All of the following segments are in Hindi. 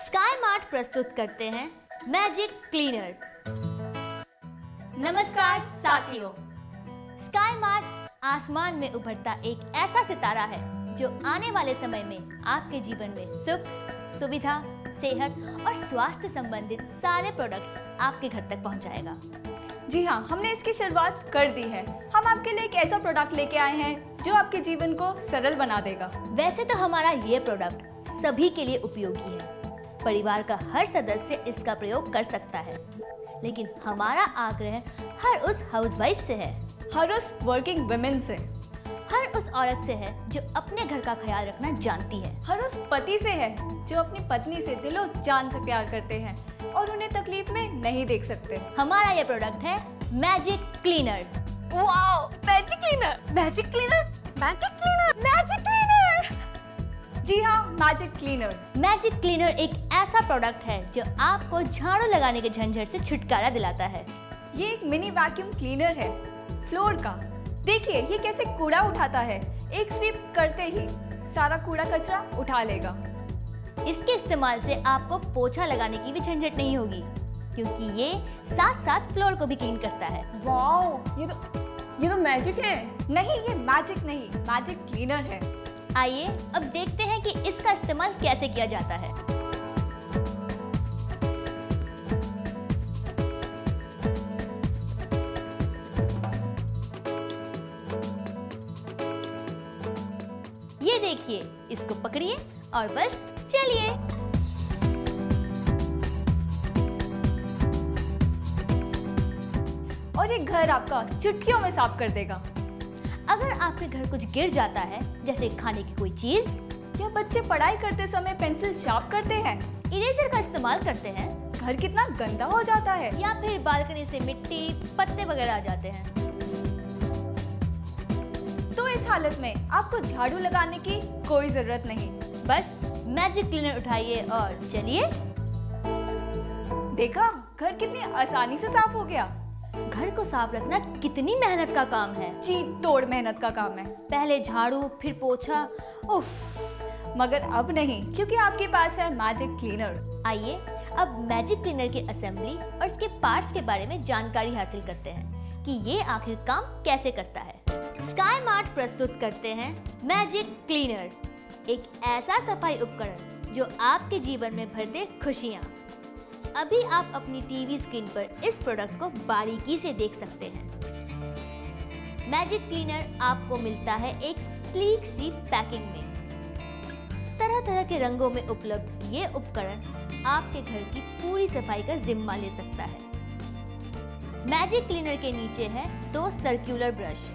स्काई मार्ट प्रस्तुत करते हैं मैजिक क्लीनर। नमस्कार साथियों, स्काई मार्ट आसमान में उभरता एक ऐसा सितारा है जो आने वाले समय में आपके जीवन में सुख, सुविधा, सेहत और स्वास्थ्य संबंधित सारे प्रोडक्ट्स आपके घर तक पहुंचाएगा। जी हाँ, हमने इसकी शुरुआत कर दी है। हम आपके लिए एक ऐसा प्रोडक्ट लेके आए हैं जो आपके जीवन को सरल बना देगा। वैसे तो हमारा ये प्रोडक्ट सभी के लिए उपयोगी है, परिवार का हर सदस्य इसका प्रयोग कर सकता है, लेकिन हमारा आग्रह हर उस हाउसवाइफ से है, हर उस वर्किंग वुमेन से, हर उस औरत से है जो अपने घर का ख्याल रखना जानती है, हर उस पति से है जो अपनी पत्नी से दिलो जान से प्यार करते हैं और उन्हें तकलीफ में नहीं देख सकते। हमारा ये प्रोडक्ट है magic cleaner. Wow, magic cleaner, magic cleaner, magic cleaner, magic cleaner. जी हाँ, मैजिक क्लीनर। मैजिक क्लीनर एक ऐसा प्रोडक्ट है जो आपको झाड़ू लगाने के झंझट से छुटकारा दिलाता है। ये एक मिनी वैक्यूम क्लीनर है फ्लोर का। देखिए ये कैसे कूड़ा उठाता है। एक स्वीप करते ही सारा कूड़ा कचरा उठा लेगा। इसके इस्तेमाल से आपको पोछा लगाने की भी झंझट नहीं होगी, क्योंकि ये साथ साथ फ्लोर को भी क्लीन करता है। वाओ, ये तो मैजिक है। नहीं, ये मैजिक नहीं, मैजिक क्लीनर है। आइए अब देखते हैं कि इसका इस्तेमाल कैसे किया जाता है। ये देखिए, इसको पकड़िए और बस चलिए। और ये घर आपका चुटकियों में साफ कर देगा। अगर आपके घर कुछ गिर जाता है, जैसे खाने की कोई चीज, या बच्चे पढ़ाई करते समय पेंसिल शार्प करते हैं, इरेजर का इस्तेमाल करते हैं, घर कितना गंदा हो जाता है, या फिर बालकनी से मिट्टी, पत्ते वगैरह आ जाते हैं, तो इस हालत में आपको झाड़ू लगाने की कोई जरूरत नहीं। बस मैजिक क्लीनर उठाइए और चलिए। देखा, घर कितनी आसानी से साफ हो गया। घर को साफ रखना कितनी मेहनत का काम है। जी, तोड़ मेहनत का काम है। पहले झाड़ू, फिर पोछा, उफ। मगर अब नहीं, क्योंकि आपके पास है मैजिक क्लीनर। आइए अब मैजिक क्लीनर की असेंबली और इसके पार्ट्स के बारे में जानकारी हासिल करते हैं कि ये आखिर काम कैसे करता है। स्काई मार्ट प्रस्तुत करते हैं मैजिक क्लीनर, एक ऐसा सफाई उपकरण जो आपके जीवन में भर दे खुशियाँ। अभी आप अपनी टीवी स्क्रीन पर इस प्रोडक्ट को बारीकी से देख सकते हैं। मैजिक क्लीनर आपको मिलता है एक स्लीक सी पैकिंग में। तरह तरह के रंगों में उपलब्ध ये उपकरण आपके घर की पूरी सफाई का जिम्मा ले सकता है। मैजिक क्लीनर के नीचे है 2 सर्कुलर ब्रश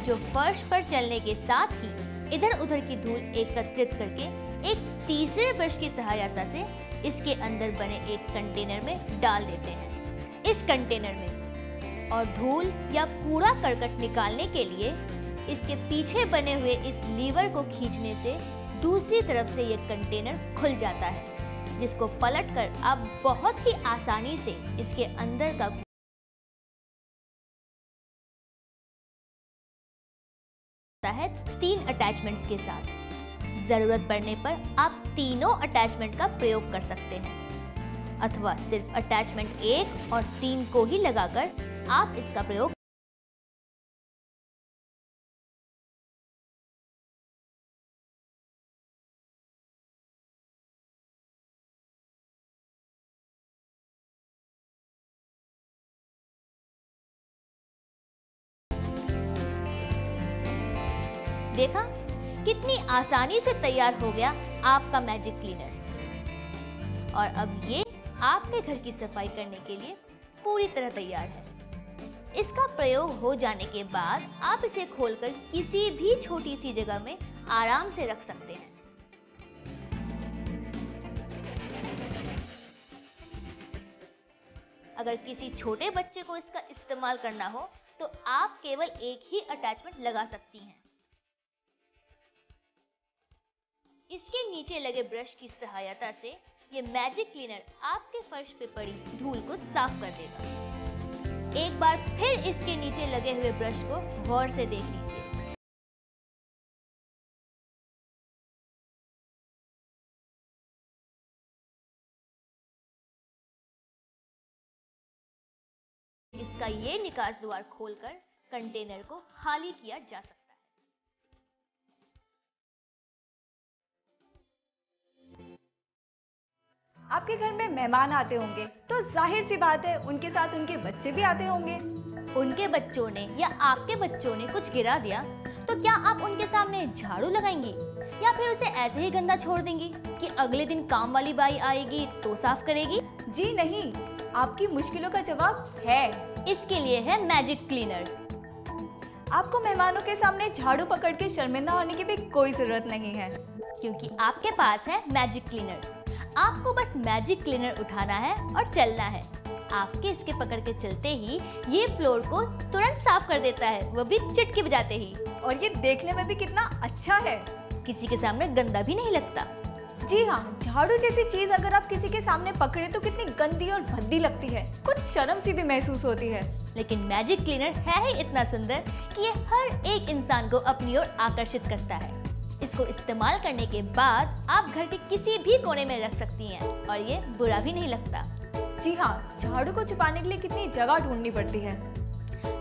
जो फर्श पर चलने के साथ ही इधर उधर की धूल एकत्रित करके एक तीसरे ब्रश की सहायता से इसके अंदर बने एक कंटेनर में डाल देते हैं। इस कंटेनर में और धूल या कूड़ा करकट निकालने के लिए इसके पीछे बने हुए इस लीवर को खींचने से दूसरी तरफ से ये कंटेनर खुल जाता है, जिसको पलटकर आप बहुत ही आसानी से इसके अंदर का है 3 अटैचमेंट्स के साथ। जरूरत पड़ने पर आप तीनों अटैचमेंट का प्रयोग कर सकते हैं, अथवा सिर्फ अटैचमेंट 1 और 3 को ही लगाकर आप इसका प्रयोग देखा, कितनी आसानी से तैयार हो गया आपका मैजिक क्लीनर। और अब ये आपके घर की सफाई करने के लिए पूरी तरह तैयार है। इसका प्रयोग हो जाने के बाद आप इसे खोलकर किसी भी छोटी सी जगह में आराम से रख सकते हैं। अगर किसी छोटे बच्चे को इसका इस्तेमाल करना हो तो आप केवल एक ही अटैचमेंट लगा सकती हैं। इसके नीचे लगे ब्रश की सहायता से ये मैजिक क्लीनर आपके फर्श पे पड़ी धूल को साफ कर देगा। एक बार फिर इसके नीचे लगे हुए ब्रश को गौर से देख लीजिए। जिसका ये निकास द्वार खोलकर कंटेनर को खाली किया जा सकता है। आपके घर में मेहमान आते होंगे तो जाहिर सी बात है उनके साथ उनके बच्चे भी आते होंगे। उनके बच्चों ने या आपके बच्चों ने कुछ गिरा दिया तो क्या आप उनके सामने झाड़ू लगाएंगी या फिर उसे ऐसे ही गंदा छोड़ देंगी कि अगले दिन काम वाली बाई आएगी तो साफ करेगी? जी नहीं, आपकी मुश्किलों का जवाब है। इसके लिए है मैजिक क्लीनर। आपको मेहमानों के सामने झाड़ू पकड़ के शर्मिंदा होने की भी कोई जरूरत नहीं है, क्योंकि आपके पास है मैजिक क्लीनर। आपको बस मैजिक क्लीनर उठाना है और चलना है। आपके इसके पकड़ के चलते ही ये फ्लोर को तुरंत साफ कर देता है, वो भी चुटकी बजाते ही। और ये देखने में भी कितना अच्छा है, किसी के सामने गंदा भी नहीं लगता। जी हाँ, झाड़ू जैसी चीज अगर आप किसी के सामने पकड़े तो कितनी गंदी और भद्दी लगती है, कुछ शर्म सी भी महसूस होती है। लेकिन मैजिक क्लीनर है ही इतना सुंदर कि ये हर एक इंसान को अपनी ओर आकर्षित करता है। इसको इस्तेमाल करने के बाद आप घर के किसी भी कोने में रख सकती हैं और ये बुरा भी नहीं लगता। जी हाँ, झाड़ू को छुपाने के लिए कितनी जगह ढूंढनी पड़ती है।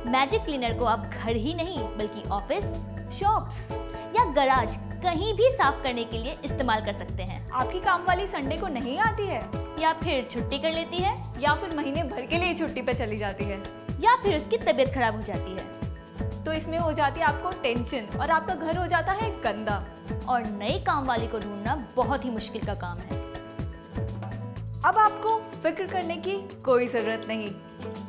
मैजिक क्लीनर को आप घर ही नहीं बल्कि ऑफिस, शॉप्स या गराज कहीं भी साफ करने के लिए इस्तेमाल कर सकते हैं। आपकी काम वाली संडे को नहीं आती है, या फिर छुट्टी कर लेती है, या फिर महीने भर के लिए छुट्टी पे चली जाती है, या फिर उसकी तबीयत खराब हो जाती है, तो इसमें हो जाती है आपको टेंशन और आपका घर हो जाता है गंदा। और नई काम वाली को ढूंढना बहुत ही मुश्किल का काम है। अब आपको फिक्र करने की कोई जरूरत नहीं,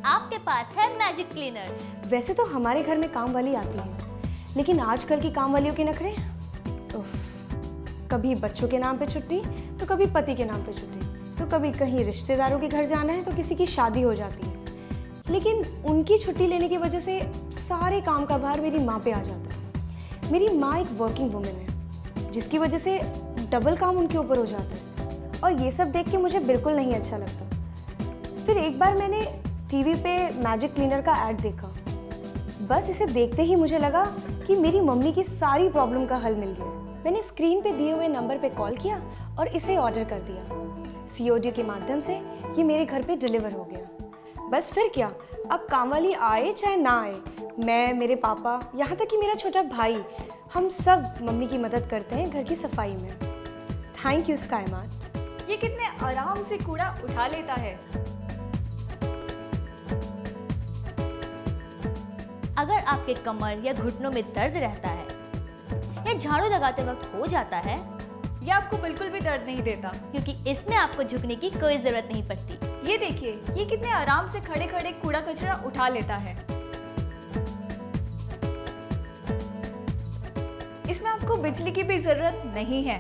आपके पास है मैजिक क्लीनर। वैसे तो हमारे घर में काम वाली आती है, लेकिन आजकल की काम वालियों के नखरे, उफ, कभी बच्चों के नाम पे छुट्टी तो कभी पति के नाम पे छुट्टी, तो कभी कहीं रिश्तेदारों के घर जाना है तो किसी की शादी हो जाती है। लेकिन उनकी छुट्टी लेने की वजह से सारे काम का भार मेरी माँ पे आ जाता है। मेरी माँ एक वर्किंग वुमेन है, जिसकी वजह से डबल काम उनके ऊपर हो जाता है और ये सब देख के मुझे बिल्कुल नहीं अच्छा लगता। फिर एक बार मैंने टीवी पे मैजिक क्लीनर का ऐड देखा। बस इसे देखते ही मुझे लगा कि मेरी मम्मी की सारी प्रॉब्लम का हल मिल गया। मैंने स्क्रीन पे दिए हुए नंबर पे कॉल किया और इसे ऑर्डर कर दिया। COD के माध्यम से ये मेरे घर पे डिलीवर हो गया। बस फिर क्या, अब काम वाली आए चाहे ना आए, मैं, मेरे पापा, यहाँ तक कि मेरा छोटा भाई, हम सब मम्मी की मदद करते हैं घर की सफाई में। Thank you sky mart. ये कितने आराम से कूड़ा उठा लेता है। अगर आपके कमर या घुटनों में दर्द रहता है या झाड़ू लगाते वक्त हो जाता है, ये आपको बिल्कुल भी दर्द नहीं देता, क्योंकि इसमें आपको झुकने की कोई जरूरत नहीं पड़ती। ये देखिए, ये कितने आराम से खड़े खड़े कूड़ा कचरा उठा लेता है। इसमें आपको बिजली की भी जरूरत नहीं है।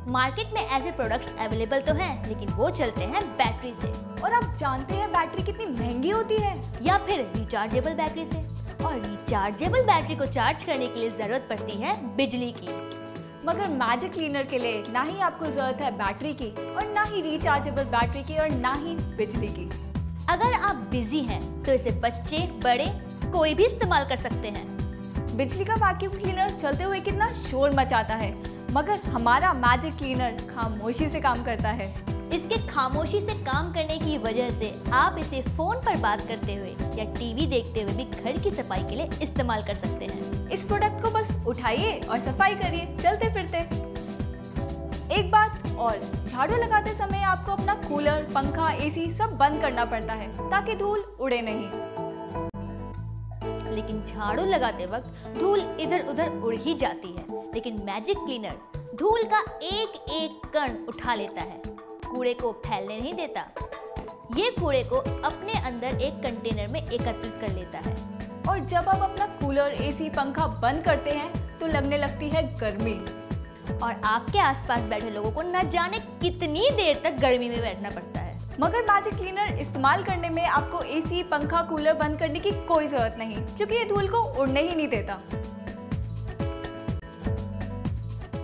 मार्केट में ऐसे प्रोडक्ट्स अवेलेबल तो हैं, लेकिन वो चलते हैं बैटरी से। और आप जानते हैं बैटरी कितनी महंगी होती है। या फिर रिचार्जेबल बैटरी से। और रिचार्जेबल बैटरी को चार्ज करने के लिए जरूरत पड़ती है बिजली की। मगर मैजिक क्लीनर के लिए ना ही आपको जरूरत है बैटरी की, और ना ही रिचार्जेबल बैटरी की, और ना ही बिजली की। अगर आप बिजी हैं तो इसे बच्चे, बड़े, कोई भी इस्तेमाल कर सकते हैं। बिजली का वैक्यूम क्लीनर चलते हुए कितना शोर मचाता है, मगर हमारा मैजिक क्लीनर खामोशी से काम करता है। इसके खामोशी से काम करने की वजह से आप इसे फोन पर बात करते हुए या टीवी देखते हुए भी घर की सफाई के लिए इस्तेमाल कर सकते हैं। इस प्रोडक्ट को बस उठाइए और सफाई करिए चलते फिरते। एक बात और, झाड़ू लगाते समय आपको अपना कूलर, पंखा, AC सब बंद करना पड़ता है ताकि धूल उड़े नहीं। लेकिन झाड़ू लगाते वक्त धूल इधर उधर उड़ ही जाती है, लेकिन मैजिक क्लीनर धूल का एक एक कण उठा लेता है, कूड़े को फैलने नहीं देता। ये कूड़े को अपने अंदर एक कंटेनर में एकत्रित कर लेता है। और जब आप अपना कूलर, AC, पंखा बंद करते हैं तो लगने लगती है गर्मी, और आपके आसपास बैठे लोगों को न जाने कितनी देर तक गर्मी में बैठना पड़ता है। मगर मैजिक क्लीनर इस्तेमाल करने में आपको AC, पंखा, कूलर बंद करने की कोई जरूरत नहीं, क्योंकि ये धूल को उड़ने ही नहीं देता।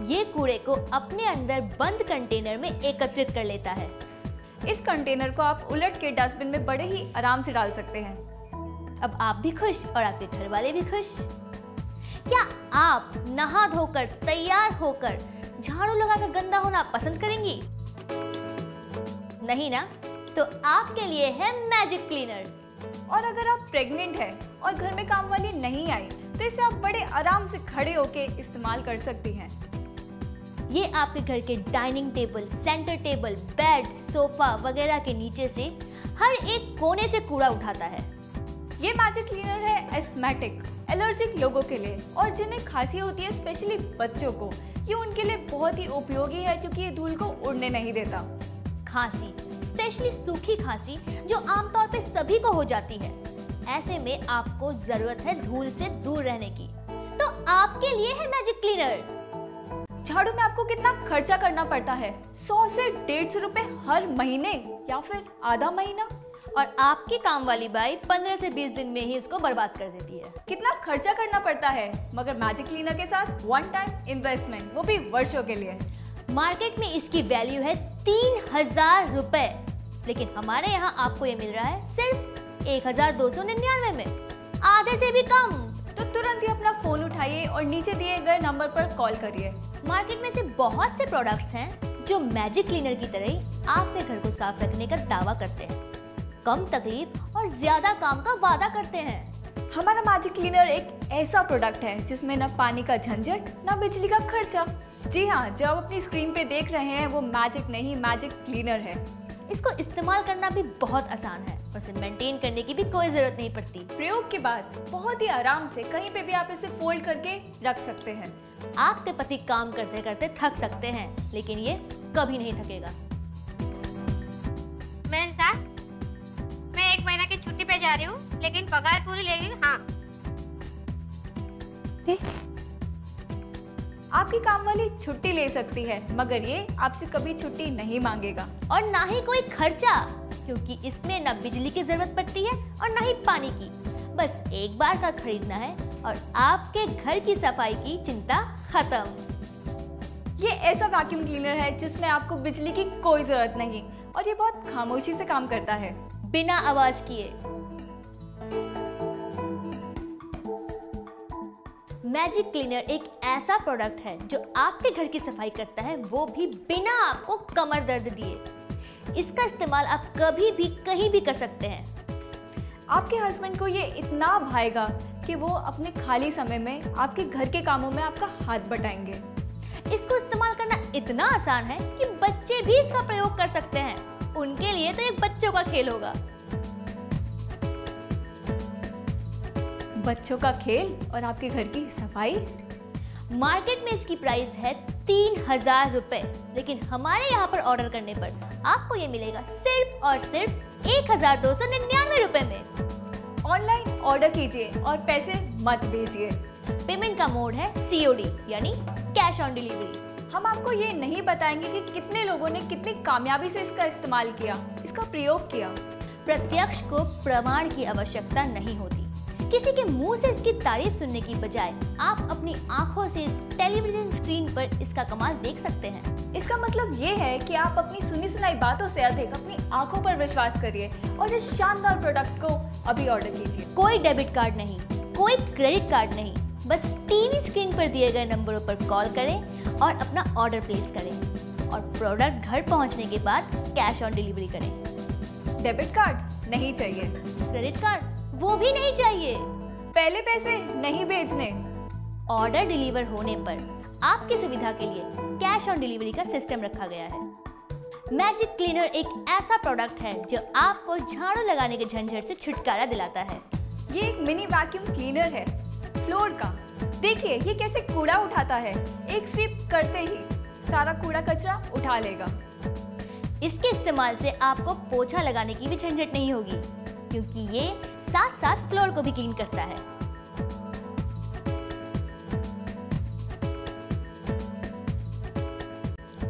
ये कूड़े को अपने अंदर बंद कंटेनर में एकत्रित कर लेता है। इस कंटेनर को आप उलट के डस्टबिन में बड़े ही आराम से डाल सकते हैं। अब आप भी खुश और आपके घर वाले भी खुश। क्या आप नहा धोकर तैयार होकर झाड़ू लगाकर गंदा होना पसंद करेंगी? नहीं ना? तो आपके लिए है मैजिक क्लीनर। और अगर आप प्रेग्नेंट हैं और घर में काम वाली नहीं आई तो इसे आप बड़े आराम से खड़े होके इस्तेमाल कर सकती हैं। ये आपके घर के dining table, centre table, bed, sofa वगैरह के नीचे से हर एक कोने से कूड़ा उठाता है। ये मैजिक क्लीनर है एस्थमेटिक, एलर्जिक लोगों के लिए और जिन्हें खांसी होती है, स्पेशली बच्चों को। ये उनके लिए बहुत ही उपयोगी है क्योंकि ये धूल को उड़ने नहीं देता। खांसी, स्पेशली सूखी खांसी जो आमतौर पे सभी को हो जाती है, ऐसे में आपको जरूरत है धूल से दूर रहने की। तो आपके लिए है मैजिक क्लीनर। झाड़ू में आपको कितना खर्चा करना पड़ता है? 100 से 150 रुपए हर महीने या फिर आधा महीना। और आपकी काम वाली बाई 15 से 20 दिन में ही उसको बर्बाद कर देती है। कितना खर्चा करना पड़ता है, मगर मैजिक क्लीनर के साथ वन टाइम इन्वेस्टमेंट, वो भी वर्षों के लिए। मार्केट में इसकी वैल्यू है 3000 रुपए, लेकिन हमारे यहाँ आपको ये मिल रहा है सिर्फ 1299 में, आधे से भी कम। तो तुरंत ही अपना फोन उठाइए और नीचे दिए गए नंबर पर कॉल करिए। मार्केट में से बहुत से प्रोडक्ट्स हैं जो मैजिक क्लीनर की तरह ही आपके घर को साफ रखने का दावा करते हैं, कम तकलीफ और ज्यादा काम का वादा करते हैं। हमारा मैजिक क्लीनर एक ऐसा प्रोडक्ट है जिसमें न पानी का झंझट, न बिजली का खर्चा। जी हाँ, जो आप अपनी स्क्रीन पे देख रहे हैं वो मैजिक नहीं, मैजिक क्लीनर है। इसको इस्तेमाल करना भी बहुत आसान है और इसे मेंटेन करने की भी कोई जरूरत नहीं पड़ती। प्रयोग के बाद बहुत ही आराम से कहीं पे भी आप इसे फोल्ड करके रख सकते हैं। आपके पति काम करते करते थक सकते हैं, लेकिन ये कभी नहीं थकेगा। मैं 1 महीना की छुट्टी पे जा रही हूँ, लेकिन पगार पूरी ले रही हूँ। हाँ। आपकी काम वाली छुट्टी ले सकती है, मगर ये आपसे कभी छुट्टी नहीं मांगेगा और ना ही कोई खर्चा, क्योंकि इसमें ना बिजली की जरूरत पड़ती है और ना ही पानी की। बस एक बार का खरीदना है और आपके घर की सफाई की चिंता खत्म। ये ऐसा वैक्यूम क्लीनर है जिसमें आपको बिजली की कोई जरूरत नहीं और ये बहुत खामोशी से काम करता है, बिना आवाज किए। मैजिक क्लीनर एक ऐसा प्रोडक्ट है जो आपके घर की सफाई करता है, वो भी बिना आपको कमर दर्द दिए। इसका इस्तेमाल आप कभी भी कहीं भी कर सकते हैं। आपके हस्बैंड को ये इतना भाएगा कि वो अपने खाली समय में आपके घर के कामों में आपका हाथ बटाएंगे। इसको इस्तेमाल करना इतना आसान है कि बच्चे भी इसका प्रयोग कर सकते हैं। उनके लिए तो एक बच्चों का खेल होगा। बच्चों का खेल और आपके घर की सफाई। मार्केट में इसकी प्राइस है 3000 रुपए, लेकिन हमारे यहाँ पर ऑर्डर करने पर आपको ये मिलेगा सिर्फ और सिर्फ 1299 रुपए में। ऑनलाइन ऑर्डर कीजिए और पैसे मत भेजिए। पेमेंट का मोड है COD यानी कैश ऑन डिलीवरी। हम आपको ये नहीं बताएंगे कि कितने लोगों ने कितनी कामयाबी से इसका इस्तेमाल किया, इसका प्रयोग किया। प्रत्यक्ष को प्रमाण की आवश्यकता नहीं होती। किसी के मुंह से इसकी तारीफ सुनने की बजाय आप अपनी आंखों से टेलीविजन स्क्रीन पर इसका कमाल देख सकते हैं। इसका मतलब ये है कि आप अपनी सुनी सुनाई बातों से अधिक अपनी आंखों पर विश्वास करिए और इस शानदार प्रोडक्ट को अभी ऑर्डर कीजिए। कोई डेबिट कार्ड नहीं, कोई क्रेडिट कार्ड नहीं, बस टीवी स्क्रीन पर दिए गए नंबरों पर कॉल करें और अपना ऑर्डर प्लेस करें और प्रोडक्ट घर पहुंचने के बाद कैश ऑन डिलीवरी करें। डेबिट कार्ड नहीं चाहिए, क्रेडिट कार्ड वो भी नहीं चाहिए, पहले पैसे नहीं भेजने। ऑर्डर डिलीवर होने पर आपकी सुविधा के लिए कैश ऑन डिलीवरी का सिस्टम रखा गया है। मैजिक क्लीनर एक ऐसा प्रोडक्ट है जो आपको झाड़ू लगाने के झंझट से छुटकारा दिलाता है। ये एक मिनी वैक्यूम क्लीनर है फ्लोर का। देखिए ये कैसे कूड़ा उठाता है, एक स्वीप करते ही सारा कूड़ा कचरा उठा लेगा। इसके इस्तेमाल से आपको पोछा लगाने की भी झंझट नहीं होगी, क्योंकि ये साथ साथ फ्लोर को भी क्लीन करता है।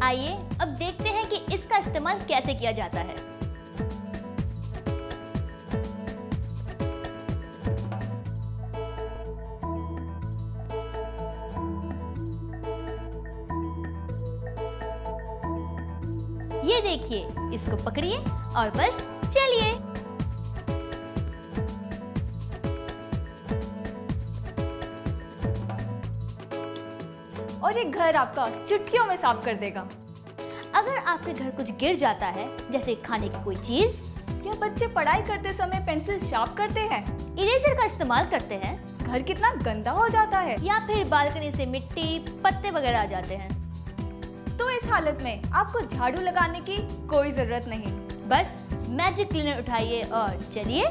आइए अब देखते हैं कि इसका इस्तेमाल कैसे किया जाता है। ये देखिए, इसको पकड़िए और बस चलिए। और ये घर आपका चुटकियों में साफ कर देगा। अगर आपके घर कुछ गिर जाता है, जैसे खाने की कोई चीज, क्या बच्चे पढ़ाई करते समय पेंसिल शार्प करते हैं? इरेजर का इस्तेमाल करते हैं। घर कितना गंदा हो जाता है। या फिर बालकनी से मिट्टी, पत्ते वगैरह आ जाते हैं। तो इस हालत में आपको झाड़ू लगाने की कोई जरूरत नहीं। बस मैजिक क्लीनर उठाइए और चलिए।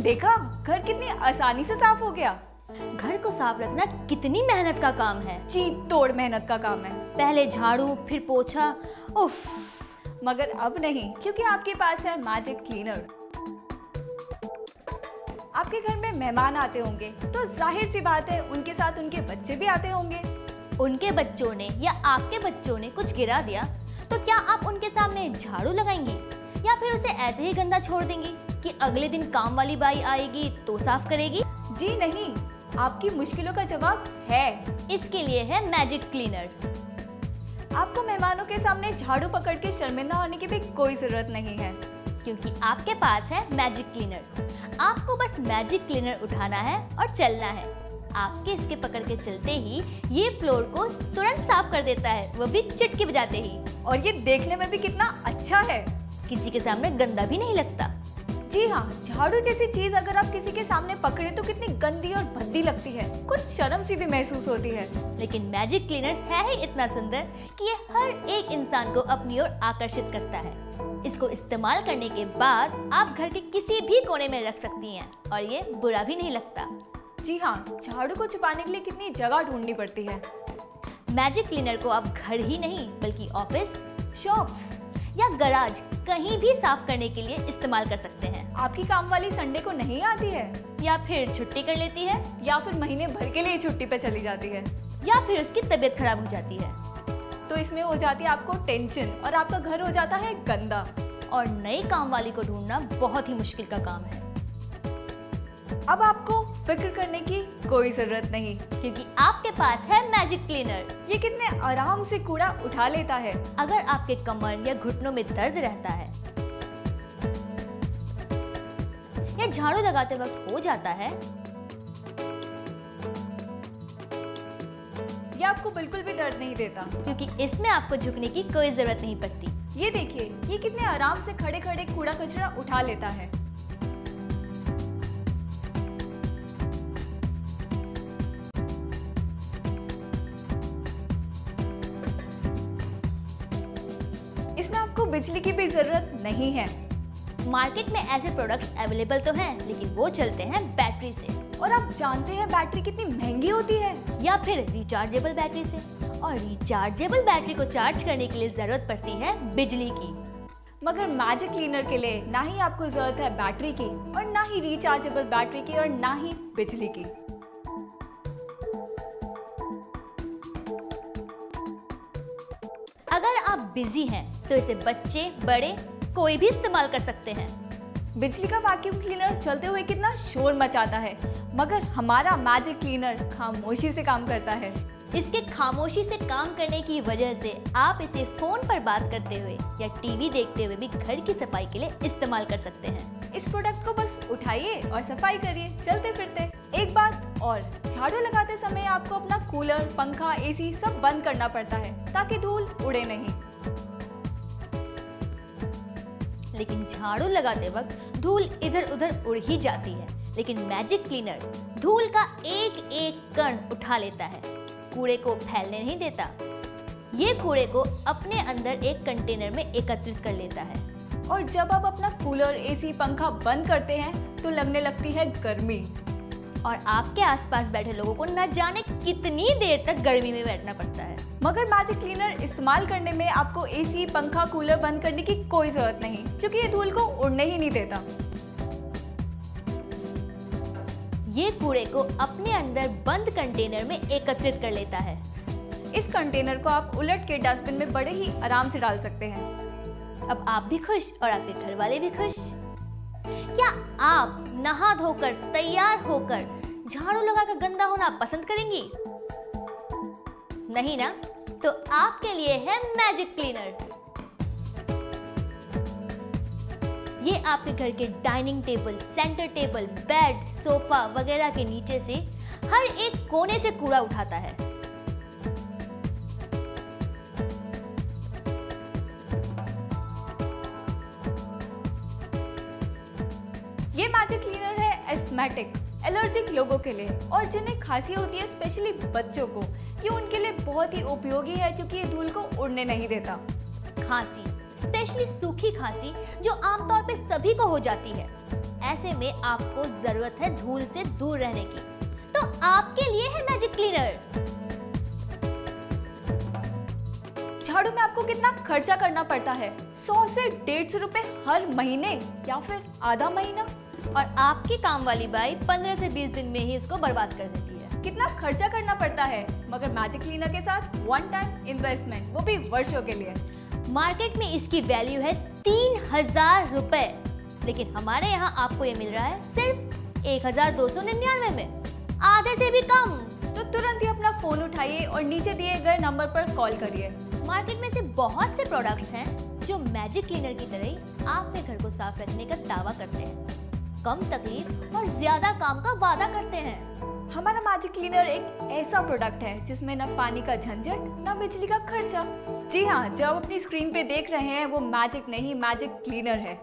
देखा, घर कितनी आसानी से साफ हो गया। घर को साफ रखना कितनी मेहनत का काम है। चीट तोड़ मेहनत का काम है। पहले झाड़ू, फिर पोछा, उफ। मगर अब नहीं, क्योंकि आपके पास है मैजिक क्लीनर। आपके घर में मेहमान आते होंगे तो जाहिर सी बात है उनके साथ उनके बच्चे भी आते होंगे। उनके बच्चों ने या आपके बच्चों ने कुछ गिरा दिया तो क्या आप उनके सामने झाड़ू लगाएंगी या फिर उसे ऐसे ही गंदा छोड़ देंगी कि अगले दिन काम वाली बाई आएगी तो साफ करेगी? जी नहीं, आपकी मुश्किलों का जवाब है। इसके लिए है मैजिक क्लीनर। आपको मेहमानों के सामने झाड़ू पकड़ के शर्मिंदा होने की भी कोई जरूरत नहीं है, क्योंकि आपके पास है मैजिक क्लीनर। आपको बस मैजिक क्लीनर उठाना है और चलना है। आपके इसके पकड़ के चलते ही ये फ्लोर को तुरंत साफ कर देता है, वो भी चुटकी बजाते ही। और ये देखने में भी कितना अच्छा है। किसी के सामने गंदा भी नहीं लगता। जी हाँ, झाड़ू जैसी चीज अगर आप किसी के सामने पकड़े तो कितनी गंदी और भद्दी लगती है, कुछ शर्म सी भी महसूस होती है। लेकिन मैजिक क्लीनर है ही इतना सुंदर कि ये हर एक इंसान को अपनी ओर आकर्षित करता है। इसको इस्तेमाल करने के बाद आप घर के किसी भी कोने में रख सकती हैं और ये बुरा भी नहीं लगता। जी हाँ, झाड़ू को छुपाने के लिए कितनी जगह ढूंढनी पड़ती है। मैजिक क्लीनर को आप घर ही नहीं बल्कि ऑफिस, शॉप्स या गराज कहीं भी साफ करने के लिए इस्तेमाल कर सकते हैं। आपकी काम वाली संडे को नहीं आती है, या फिर छुट्टी कर लेती है, या फिर महीने भर के लिए छुट्टी पे चली जाती है, या फिर उसकी तबीयत खराब हो जाती है, तो इसमें हो जाती है आपको टेंशन और आपका घर हो जाता है गंदा। और नई काम वाली को ढूंढना बहुत ही मुश्किल का काम है। अब आपको फिक्र करने की कोई जरूरत नहीं, क्योंकि आपके पास है मैजिक क्लीनर। ये कितने आराम से कूड़ा उठा लेता है। अगर आपके कमर या घुटनों में दर्द रहता है या झाड़ू लगाते वक्त हो जाता है, ये आपको बिल्कुल भी दर्द नहीं देता, क्योंकि इसमें आपको झुकने की कोई जरूरत नहीं पड़ती। ये देखिए, ये कितने आराम से खड़े खड़े कूड़ा कचरा उठा लेता है। इसमें आपको बिजली की भी जरूरत नहीं है। मार्केट में ऐसे प्रोडक्ट्स अवेलेबल तो हैं, लेकिन वो चलते हैं बैटरी से। और आप जानते हैं बैटरी कितनी महंगी होती है। या फिर रिचार्जेबल बैटरी से। और रिचार्जेबल बैटरी को चार्ज करने के लिए जरूरत पड़ती है बिजली की। मगर मैजिक क्लीनर के लिए ना ही आपको जरूरत है बैटरी की, और ना ही रिचार्जेबल बैटरी की, और ना ही बिजली की। अगर आप बिजी हैं तो इसे बच्चे, बड़े कोई भी इस्तेमाल कर सकते हैं। बिजली का वैक्यूम क्लीनर चलते हुए कितना शोर मचाता है, मगर हमारा मैजिक क्लीनर खामोशी से काम करता है। इसके खामोशी से काम करने की वजह से आप इसे फोन पर बात करते हुए या टीवी देखते हुए भी घर की सफाई के लिए इस्तेमाल कर सकते हैं। इस प्रोडक्ट को बस उठाइए और सफाई करिए चलते फिरते। एक बात और, झाड़ू लगाते समय आपको अपना कूलर, पंखा, एसी सब बंद करना पड़ता है ताकि धूल उड़े नहीं। लेकिन झाड़ू लगाते वक्त धूल इधर उधर उड़ ही जाती है, लेकिन मैजिक क्लीनर धूल का एक एक कण उठा लेता है, कूड़े को फैलने नहीं देता। ये कूड़े को अपने अंदर एक कंटेनर में एकत्रित कर लेता है। और जब आप अपना कूलर, एसी, पंखा बंद करते हैं तो लगने लगती है गर्मी, और आपके आसपास बैठे लोगों को न जाने कितनी देर तक गर्मी में बैठना पड़ता है। मगर मैजिक क्लीनर इस्तेमाल करने में आपको एसी, पंखा, कूलर बंद करने की कोई जरूरत नहीं, क्योंकि ये धूल को उड़ने ही नहीं देता। ये कूड़े को अपने अंदर बंद कंटेनर में एकत्रित कर लेता है। इस कंटेनर को आप उलट के डस्टबिन में बड़े ही आराम से डाल सकते हैं। अब आप भी खुश और आपके घर वाले भी खुश। क्या आप नहा धोकर तैयार होकर झाड़ू लगाकर गंदा होना पसंद करेंगी? नहीं ना? तो आपके लिए है मैजिक क्लीनर। ये आपके घर के dining table, centre table, bed, sofa वगैरह के नीचे से हर एक कोने से कूड़ा उठाता है। ये मैजिक क्लीनर है एस्थमेटिक, एलर्जिक लोगों के लिए और जिन्हें खांसी होती है, स्पेशली बच्चों को। ये उनके लिए बहुत ही उपयोगी है क्योंकि ये धूल को उड़ने नहीं देता। खांसी, स्पेशली सूखी खांसी जो आमतौर पे सभी को हो जाती है, ऐसे में आपको जरूरत है धूल से दूर रहने की। तो आपके लिए है मैजिक क्लीनर। झाड़ू में आपको कितना खर्चा करना पड़ता है? 100 से 150 रुपए हर महीने या फिर आधा महीना। और आपकी काम वाली बाई 15 से 20 दिन में ही उसको बर्बाद कर देती है। कितना खर्चा करना पड़ता है, मगर मैजिक क्लीनर के साथ वन टाइम इन्वेस्टमेंट, वो भी वर्षों के लिए। मार्केट में इसकी वैल्यू है 3000 रुपए, लेकिन हमारे यहाँ आपको ये मिल रहा है सिर्फ 1299 में, आधे से भी कम। तो तुरंत ही अपना फोन उठाइए और नीचे दिए गए नंबर पर कॉल करिए। मार्केट में से बहुत से प्रोडक्ट्स हैं जो मैजिक क्लीनर की तरह ही आपके घर को साफ रखने का दावा करते हैं, कम तकलीफ और ज्यादा काम का वादा करते हैं। हमारा मैजिक क्लीनर एक ऐसा प्रोडक्ट है जिसमें न पानी का झंझट, न बिजली का खर्चा। जी हाँ, जो आप अपनी स्क्रीन पे देख रहे हैं वो मैजिक नहीं, मैजिक क्लीनर है।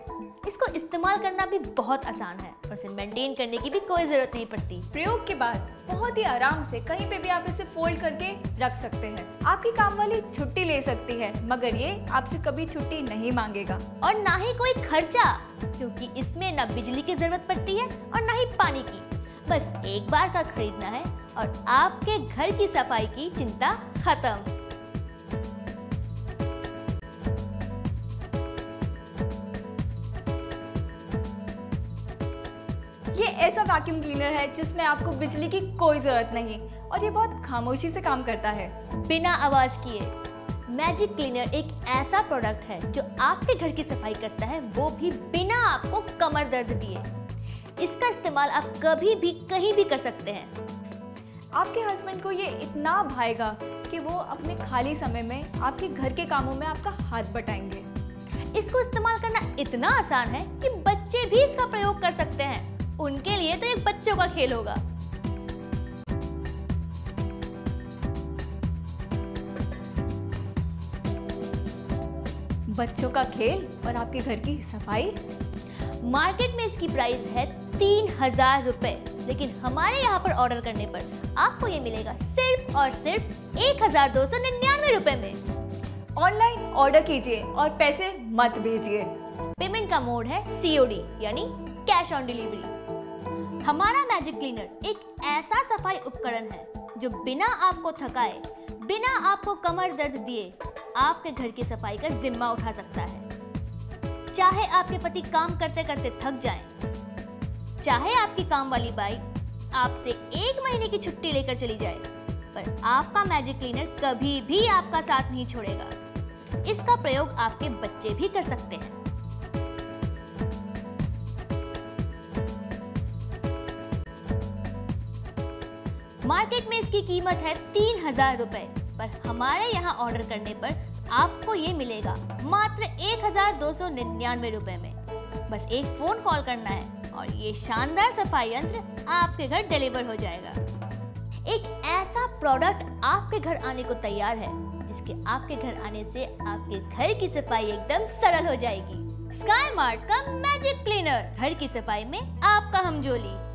इसको इस्तेमाल करना भी बहुत आसान है और इसे मेंटेन करने की भी कोई जरूरत नहीं पड़ती। प्रयोग के बाद बहुत ही आराम से कहीं पे भी आप इसे फोल्ड करके रख सकते हैं। आपकी काम वाली छुट्टी ले सकती है, मगर ये आपसे कभी छुट्टी नहीं मांगेगा। और ना ही कोई खर्चा, क्योंकि इसमें ना बिजली की जरूरत पड़ती है और ना ही पानी की। बस एक बार का खरीदना है और आपके घर की सफाई की चिंता खत्म। ये ऐसा वैक्यूम क्लीनर है जिसमें आपको बिजली की कोई जरूरत नहीं और ये बहुत खामोशी से काम करता है, बिना आवाज किए। मैजिक क्लीनर एक ऐसा प्रोडक्ट है जो आपके घर की सफाई करता है, वो भी बिना आपको कमर दर्द दिए। इसका इस्तेमाल आप कभी भी कहीं भी कर सकते हैं। आपके हस्बैंड को ये इतना भाएगा कि वो अपने खाली समय में आपके घर के कामों में आपका हाथ बटाएंगे। इसको इस्तेमाल करना इतना आसान है कि बच्चे भी इसका प्रयोग कर सकते हैं। उनके लिए तो ये बच्चों का खेल होगा। बच्चों का खेल और आपके घर की सफाई। मार्केट में इसकी प्राइस है 3000 रुपए, लेकिन हमारे यहाँ पर ऑर्डर करने पर आपको ये मिलेगा सिर्फ और सिर्फ 1299 रुपए में। ऑनलाइन ऑर्डर कीजिए और पैसे मत भेजिए। पेमेंट का मोड है COD यानी कैश ऑन डिलीवरी। हमारा मैजिक क्लीनर एक ऐसा सफाई उपकरण है जो बिना आपको थकाए, बिना आपको कमर दर्द दिए आपके घर की सफाई का जिम्मा उठा सकता है। चाहे आपके पति काम करते करते थक जाएं, चाहे आपकी काम वाली बाई आपसे 1 महीने की छुट्टी लेकर चली जाए, पर आपका मैजिक क्लीनर कभी भी आपका साथ नहीं छोड़ेगा। इसका प्रयोग आपके बच्चे भी कर सकते हैं। मार्केट में इसकी कीमत है 3000 रुपए, पर हमारे यहाँ ऑर्डर करने पर आपको ये मिलेगा मात्र 1299 रुपए में। बस एक फोन कॉल करना है और ये शानदार सफाई यंत्र आपके घर डिलीवर हो जाएगा। एक ऐसा प्रोडक्ट आपके घर आने को तैयार है जिसके आपके घर आने से आपके घर की सफाई एकदम सरल हो जाएगी। स्काई मार्ट का मैजिक क्लीनर, घर की सफाई में आपका हमजोली।